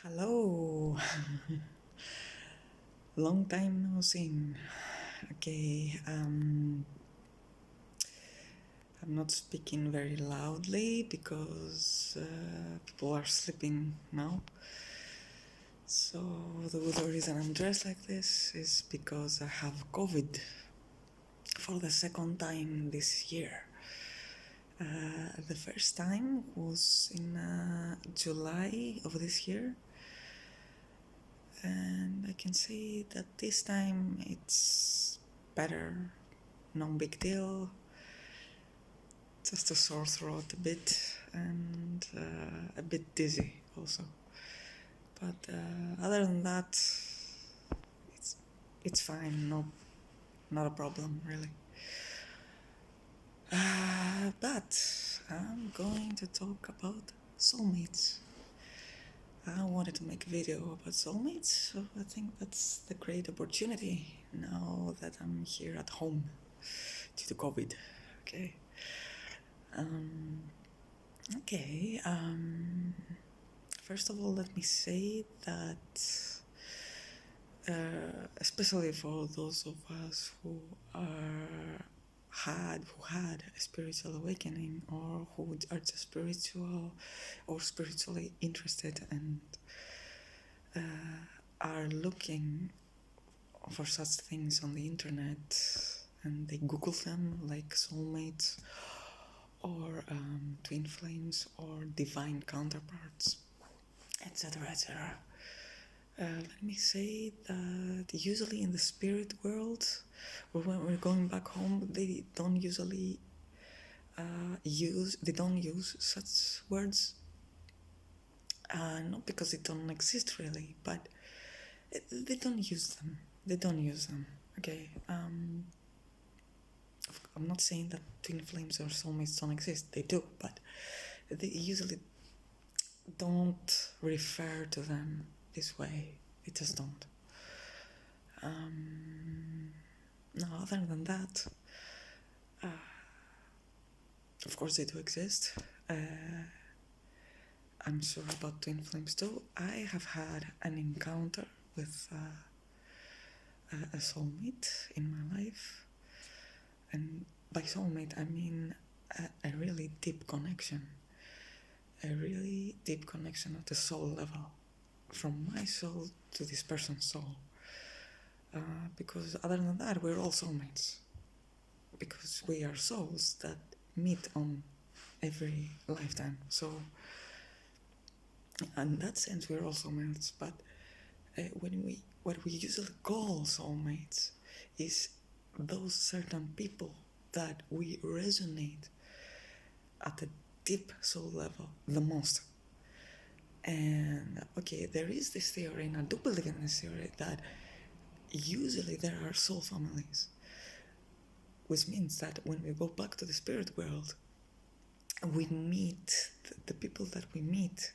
Hello. Long time no seen. Okay, I'm not speaking very loudly because people are sleeping now. So the reason I'm dressed like this is because I have COVID for the second time this year. The first time was in July of this year. And I can say that this time it's better, no big deal, just a sore throat a bit and a bit dizzy also. But other than that, it's fine, not a problem really. But I'm going to talk about soulmates. I wanted to make a video about soulmates, so I think that's the great opportunity now that I'm here at home due to COVID. Okay. First of all, let me say that especially for those of us who had a spiritual awakening, or who are just spiritual or spiritually interested and are looking for such things on the internet, and they Google them like soulmates or twin flames or divine counterparts, etc., etc. Let me say that usually in the spirit world, or when we're going back home, they don't usually use such words. Not because they don't exist really, but they don't use them. Okay. I'm not saying that twin flames or soulmates don't exist. They do, but they usually don't refer to them this way. They just don't. Now, other than that, of course they do exist. I'm sure about twin flames too. I have had an encounter with a soulmate in my life, and by soulmate I mean a really deep connection, at the soul level, from my soul to this person's soul. Because other than that, we're all soulmates, because we are souls that meet on every lifetime. So in that sense, we're all soulmates. But what we usually call soulmates is those certain people that we resonate at a deep soul level the most. And okay, there is this theory, and I do believe in this theory, that usually there are soul families, which means that when we go back to the spirit world, we meet, the people that we meet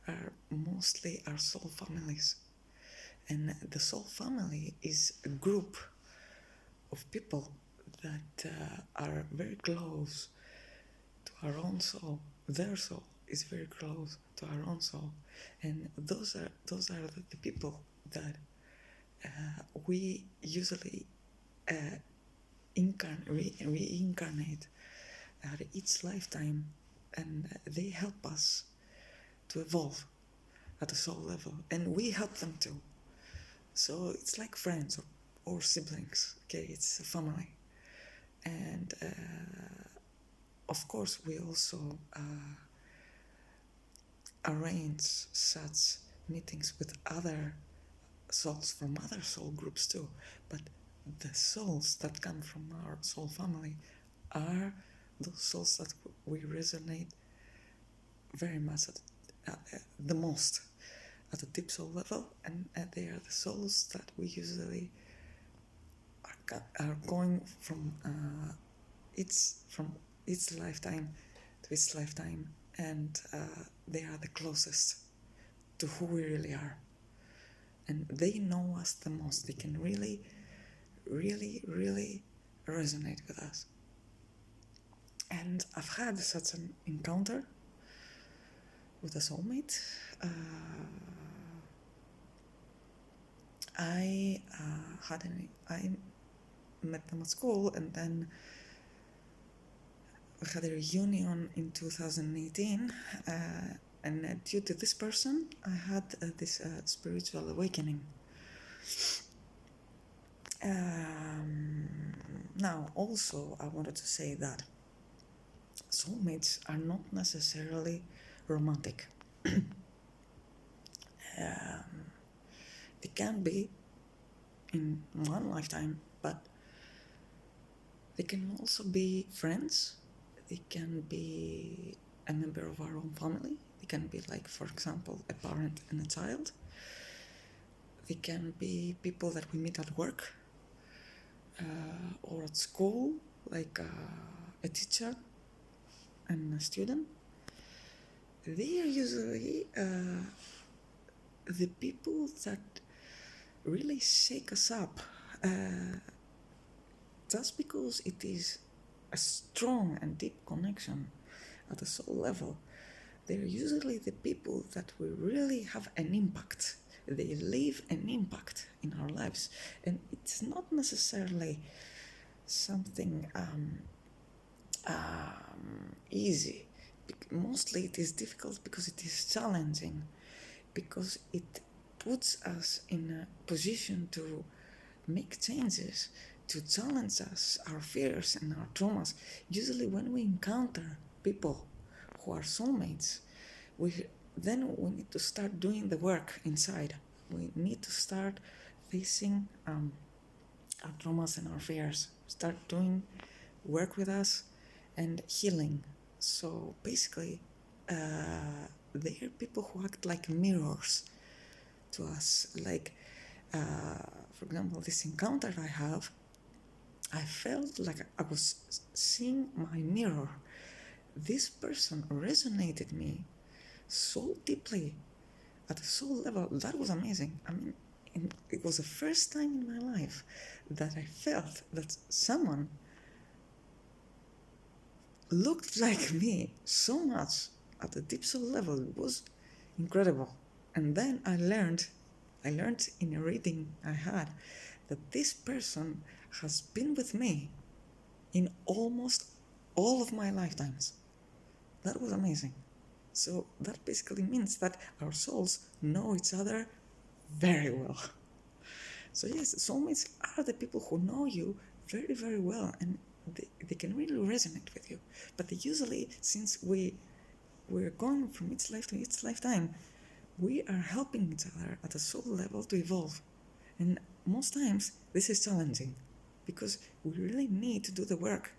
are mostly our soul families. And the soul family is a group of people that are very close to our own soul. Their soul is very close to our own soul, and those are the people that we usually reincarnate at each lifetime, and they help us to evolve at a soul level, and we help them too. So it's like friends or siblings. Okay, it's a family. And of course we also arrange such meetings with other souls from other soul groups too. But the souls that come from our soul family are those souls that we resonate very much the most at a deep soul level, and they are the souls that we usually are going from its lifetime to its lifetime, and they are the closest to who we really are, and they know us the most. They can really, really, really resonate with us. And I've had such an encounter, with a soulmate. I met them at school, and then we had a reunion in 2018. And due to this person, I had this spiritual awakening. Now, also, I wanted to say that soulmates are not necessarily romantic. They can be in one lifetime, but they can also be friends. They can be a member of our own family. They can be, like, for example, a parent and a child. They can be people that we meet at work or at school, like a teacher and a student. They are usually the people that really shake us up, just because it is a strong and deep connection at a soul level. They're usually the people that will really have an impact. They leave an impact in our lives, and it's not necessarily something easy. Mostly it is difficult because it is challenging, because it puts us in a position to make changes, to challenge us, our fears and our traumas. Usually when we encounter people who are soulmates, we need to start doing the work inside. We need to start facing our traumas and our fears, start doing work with us and healing. So basically, they are people who act like mirrors to us. Like, for example, this encounter I felt like I was seeing my mirror. This person resonated me so deeply at a soul level. That was amazing. I mean, it was the first time in my life that I felt that someone looked like me so much at a deep soul level. It was incredible. And then I learned in a reading I had that this person has been with me in almost all of my lifetimes. That was amazing. So that basically means that our souls know each other very well. So yes, soulmates are the people who know you very, very well, and they can really resonate with you. But usually, since we're going from each life to each lifetime, we are helping each other at a soul level to evolve. And most times, this is challenging, because we really need to do the work,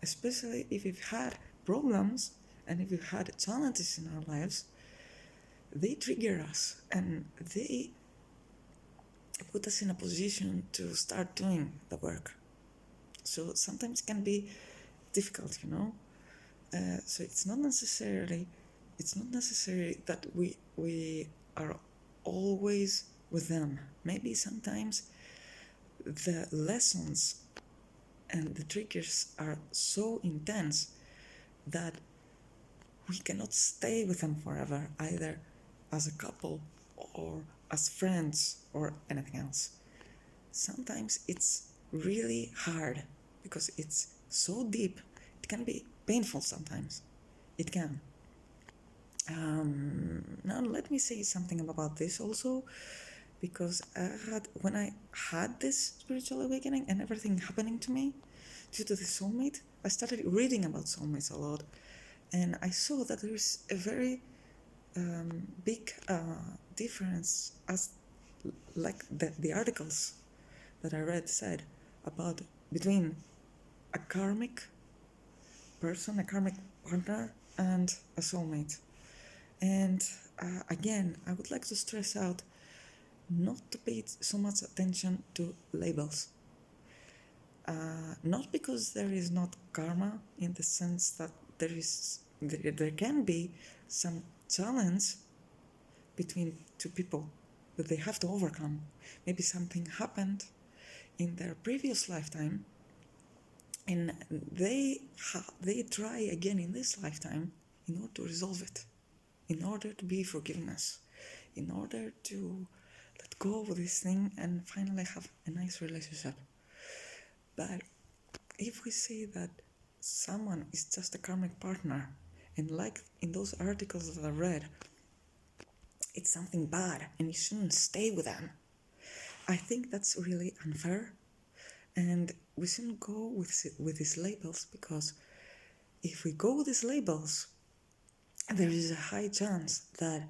especially if we've had problems and if we've had challenges in our lives. They trigger us and they put us in a position to start doing the work. So sometimes it can be difficult, so it's not necessary that we are always with them. Maybe sometimes the lessons and the triggers are so intense that we cannot stay with them forever, either as a couple or as friends or anything else. Sometimes it's really hard because it's so deep. It can be painful sometimes. It can. Now let me say something about this also, because when I had this spiritual awakening and everything happening to me due to the soulmate, I started reading about soulmates a lot, and I saw that there is a very big difference, as like the articles that I read said, about between a karmic person, a karmic partner, and a soulmate. And again, I would like to stress out not to pay so much attention to labels. Not because there is not karma, in the sense that there can be some challenge between two people that they have to overcome. Maybe something happened in their previous lifetime, and they try again in this lifetime in order to resolve it. in order to be forgiveness, in order to let go of this thing and finally have a nice relationship. But if we say that someone is just a karmic partner, and like in those articles that I read, it's something bad and you shouldn't stay with them, I think that's really unfair. And we shouldn't go with these labels, because if we go with these labels, there is a high chance that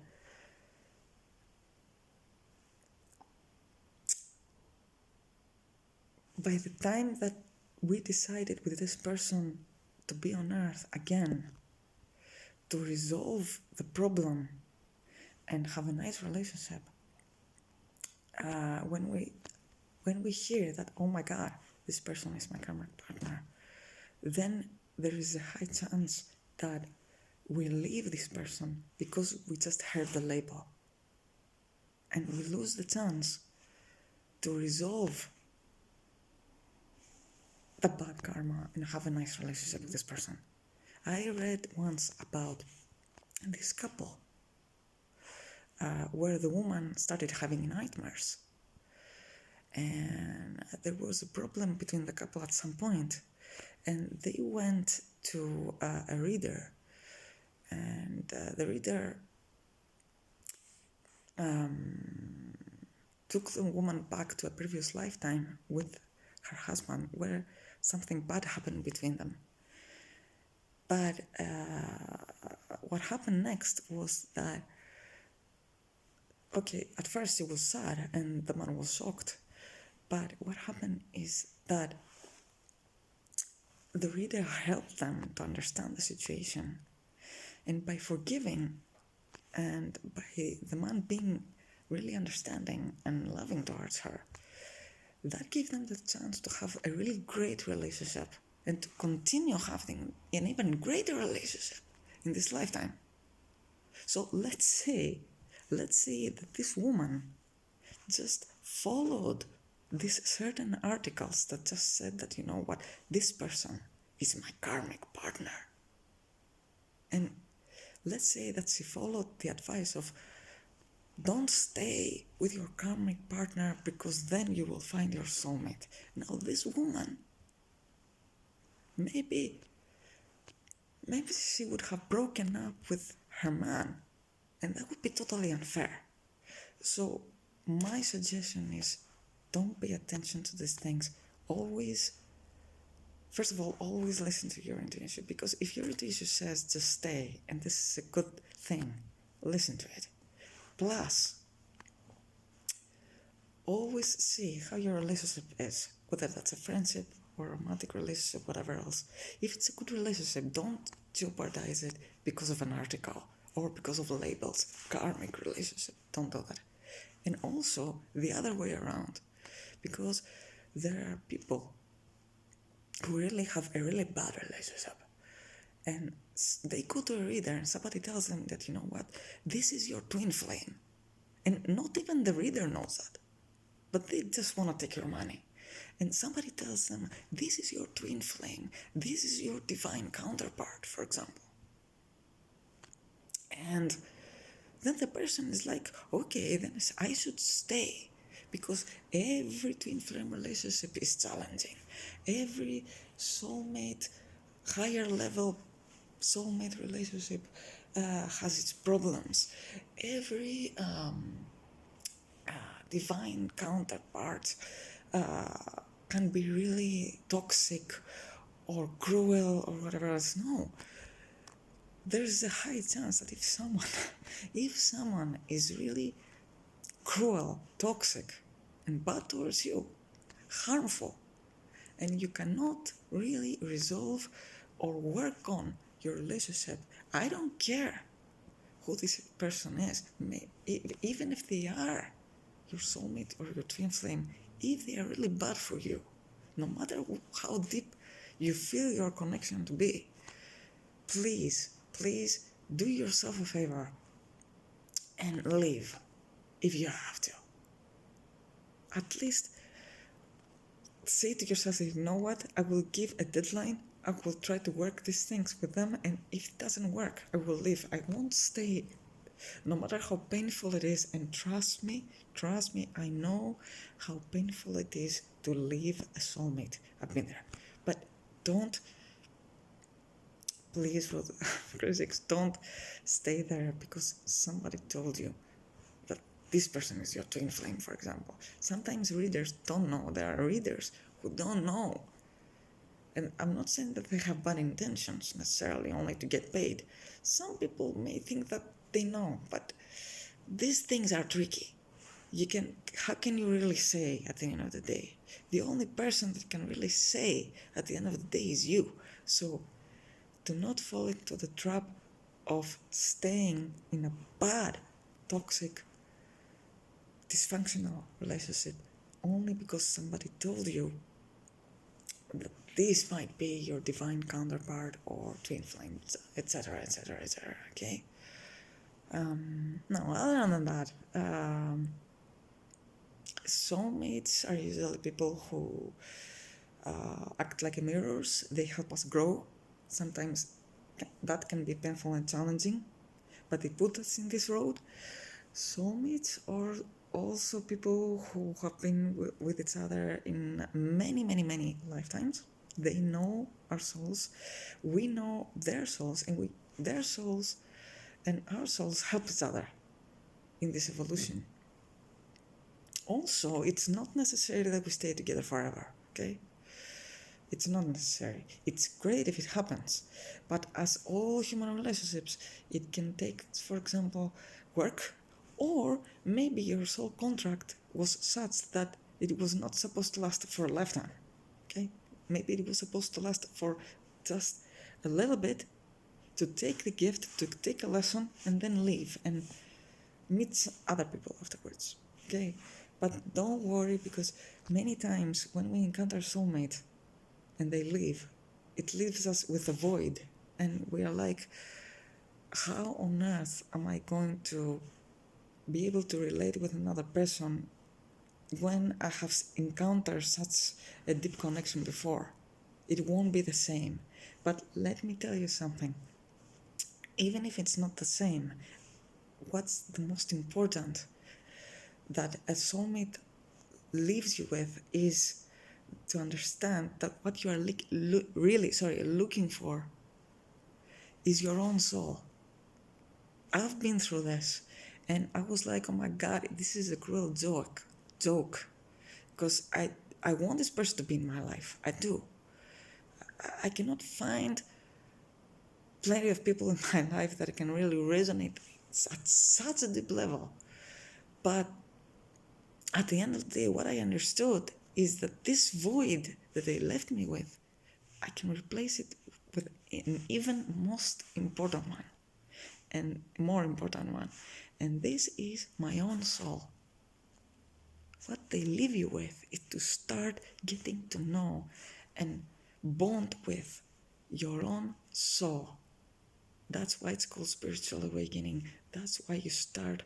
by the time that we decided with this person to be on earth again, to resolve the problem and have a nice relationship, when we hear that, oh my God, this person is my karmic partner, then there is a high chance that we leave this person because we just heard the label, and we lose the chance to resolve the bad karma and have a nice relationship with this person. I read once about this couple where the woman started having nightmares, and there was a problem between the couple at some point, and they went to a reader, and the reader took the woman back to a previous lifetime with her husband where something bad happened between them. But what happened next was that, okay, at first it was sad and the man was shocked, but what happened is that the reader helped them to understand the situation, and by forgiving and by the man being really understanding and loving towards her, that gave them the chance to have a really great relationship and to continue having an even greater relationship in this lifetime. So let's say that this woman just followed these certain articles that just said that, you know what, this person is my karmic partner. And let's say that she followed the advice of, don't stay with your karmic partner because then you will find your soulmate. Now this woman, maybe she would have broken up with her man, and that would be totally unfair. So my suggestion is, don't pay attention to these things. First of all, always listen to your intuition, because if your intuition says just stay and this is a good thing, listen to it. Plus, always see how your relationship is, whether that's a friendship or a romantic relationship, whatever else. If it's a good relationship, don't jeopardize it because of an article or because of labels. Karmic relationship, don't do that. And also the other way around, because there are people who really have a really bad relationship, and they go to a reader and somebody tells them that, you know what, this is your twin flame, and not even the reader knows that, but they just want to take your money. And somebody tells them, this is your twin flame, this is your divine counterpart, for example. And then the person is like, okay, then I should stay, because every twin flame relationship is challenging. Every soulmate, higher level soulmate relationship has its problems. Every divine counterpart can be really toxic or cruel or whatever else. No, there's a high chance that if someone is really cruel, toxic, and bad towards you, harmful, and you cannot really resolve or work on your relationship, I don't care who this person is, even if they are your soulmate or your twin flame, if they are really bad for you, no matter how deep you feel your connection to be, please do yourself a favor and leave if you have to. At least say to yourself, you know what, I will give a deadline, I will try to work these things with them, and if it doesn't work, I will leave. I won't stay No matter how painful it is, and trust me, I know how painful it is to leave a soulmate. I've been there. But don't, please, for Christ's sakes, don't stay there because somebody told you that this person is your twin flame, for example. Sometimes readers don't know. There are readers who don't know. And I'm not saying that they have bad intentions necessarily, only to get paid. Some people may think that they know, but these things are tricky. How can you really say at the end of the day? The only person that can really say at the end of the day is you. So do not fall into the trap of staying in a bad, toxic, dysfunctional relationship only because somebody told you that this might be your divine counterpart or twin flame, etc., etc., etc. Okay. No, other than that, soulmates are usually people who act like mirrors. They help us grow. Sometimes that can be painful and challenging, but they put us in this road. Soulmates are also people who have been with each other in many, many, many lifetimes. They know our souls, we know their souls, and their souls and our souls help each other in this evolution. Also, it's not necessary that we stay together forever, okay? It's not necessary. It's great if it happens, but as all human relationships, it can take, for example, work, or maybe your soul contract was such that it was not supposed to last for a lifetime, okay? Maybe it was supposed to last for just a little bit, to take the gift, to take a lesson, and then leave and meet other people afterwards, okay? But don't worry, because many times when we encounter soulmate and they leave, it leaves us with a void, and we are like, how on earth am I going to be able to relate with another person when I have encountered such a deep connection before? It won't be the same. But let me tell you something. Even if it's not the same, what's the most important that a soulmate leaves you with is to understand that what you are looking for is your own soul. I've been through this, and I was like, oh my God, this is a cruel joke, because I want this person to be in my life. I do. I cannot find plenty of people in my life that can really resonate at such a deep level. But at the end of the day, what I understood is that this void that they left me with, I can replace it with an even most important one, and more important one. And this is my own soul. What they leave you with is to start getting to know and bond with your own soul. That's why it's called spiritual awakening. That's why you start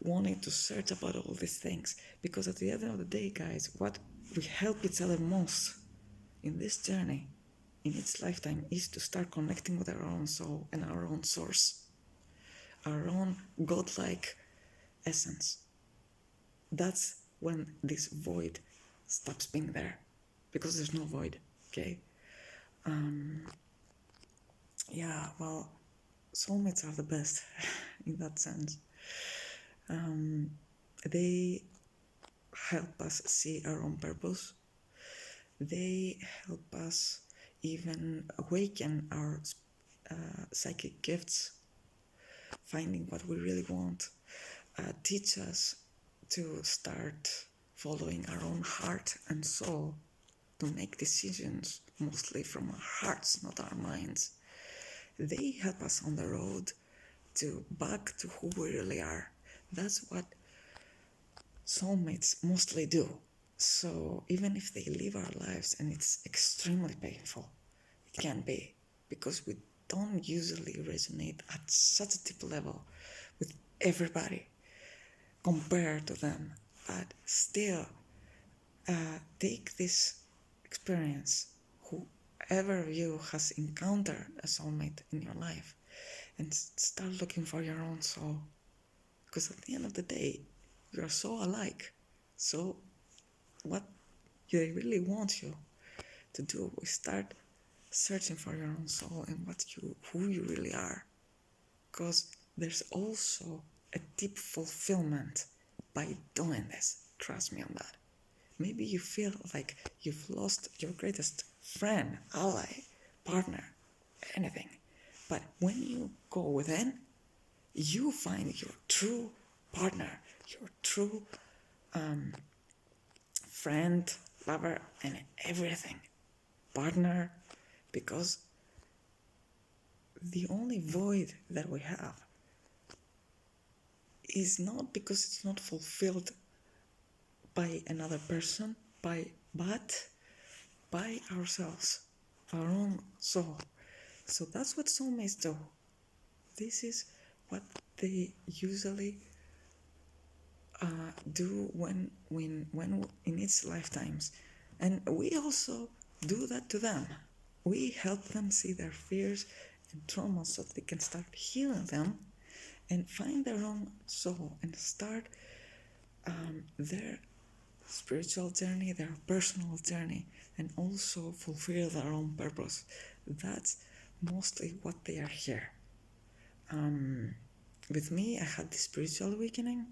wanting to search about all these things. Because at the end of the day, guys, what we help each other most in this journey, in its lifetime, is to start connecting with our own soul and our own source, our own godlike essence. That's when this void stops being there, because there's no void, okay? Yeah, well, soulmates are the best in that sense. They help us see our own purpose. They help us even awaken our psychic gifts, finding what we really want, teach us to start following our own heart and soul, to make decisions mostly from our hearts, not our minds. They help us on the road back to who we really are. That's what soulmates mostly do. So even if they live our lives and it's extremely painful, it can be, because we don't usually resonate at such a deep level with everybody compared to them. But still, take this experience, whoever of you has encountered a soulmate in your life, and start looking for your own soul. Because at the end of the day, you are so alike. So what they really want you to do is start searching for your own soul and who you really are. Because there's also a deep fulfillment by doing this. Trust me on that. Maybe you feel like you've lost your greatest friend, ally, partner, anything. But when you go within, you find your true partner, your true friend, lover, and everything. Partner, because the only void that we have is not because it's not fulfilled by another person, but by ourselves, our own soul. So that's what soulmates do. This is what they usually do when in its lifetimes, and we also do that to them. We help them see their fears and traumas so they can start healing them and find their own soul and start their spiritual journey, their personal journey, and also fulfill their own purpose. That's mostly what they are here. With me, I had this spiritual awakening.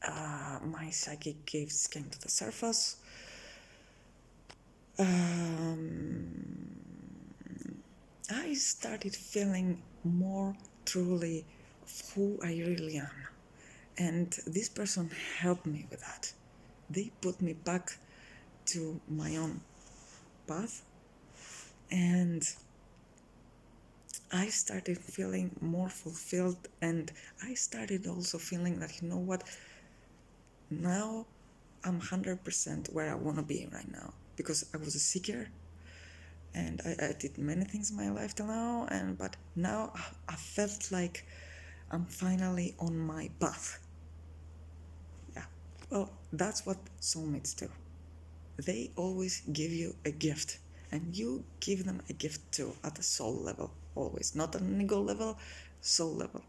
My psychic gifts came to the surface. I started feeling more truly of who I really am. And this person helped me with that. They put me back to my own path, and I started feeling more fulfilled, and I started also feeling that, you know what, now I'm 100% where I want to be right now, because I was a seeker and I did many things in my life till now, but now I felt like I'm finally on my path. Yeah, well, that's what soulmates do. They always give you a gift, and you give them a gift too, at a soul level, always. Not at an ego level, soul level.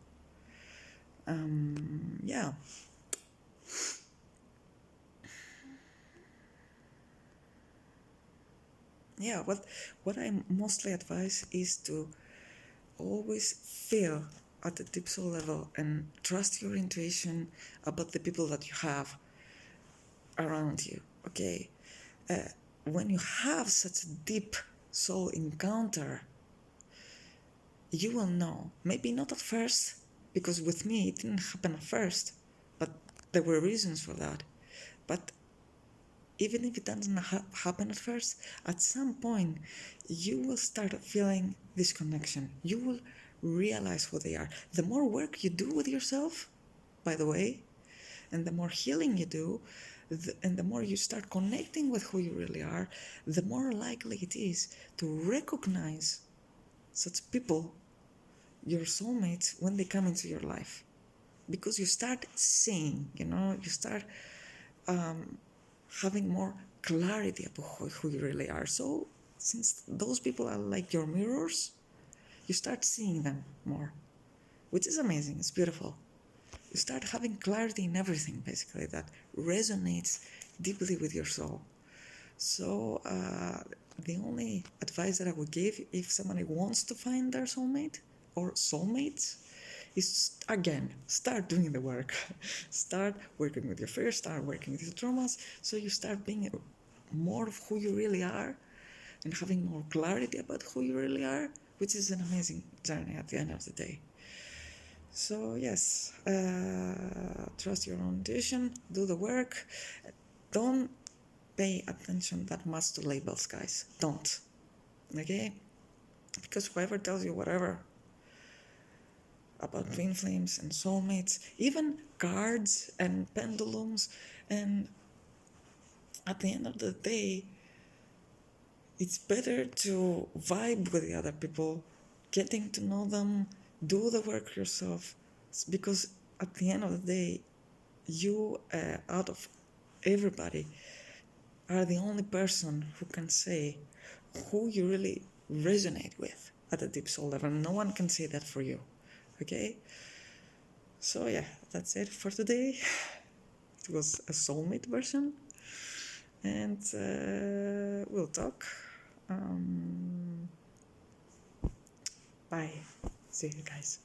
Yeah. Yeah, what I mostly advise is to always feel at the deep soul level and trust your intuition about the people that you have around you, okay? When you have such a deep soul encounter, you will know. Maybe not at first, because with me it didn't happen at first, but there were reasons for that. But even if it doesn't happen at first, at some point you will start feeling this connection. You will realize who they are. The more work you do with yourself, by the way, and the more healing you do, and the more you start connecting with who you really are, the more likely it is to recognize such people, your soulmates, when they come into your life. Because you start seeing, you start having more clarity about who you really are. So since those people are like your mirrors, you start seeing them more, which is amazing. It's beautiful. You start having clarity in everything, basically, that resonates deeply with your soul. So the only advice that I would give if somebody wants to find their soulmate or soulmates is, again, start doing the work. Start working with your fears, start working with your traumas, so you start being more of who you really are and having more clarity about who you really are, which is an amazing journey at the end of the day. So yes, trust your own intuition, do the work, don't pay attention that much to labels, guys. Don't. Okay? Because whoever tells you whatever about twin flames and soulmates, even cards and pendulums, and at the end of the day, it's better to vibe with the other people, getting to know them, do the work yourself, because at the end of the day, you, out of everybody, are the only person who can say who you really resonate with at a deep soul level. No one can say that for you. Okay? So yeah, that's it for today. It was a soulmate version. And we'll talk. Bye. See you guys.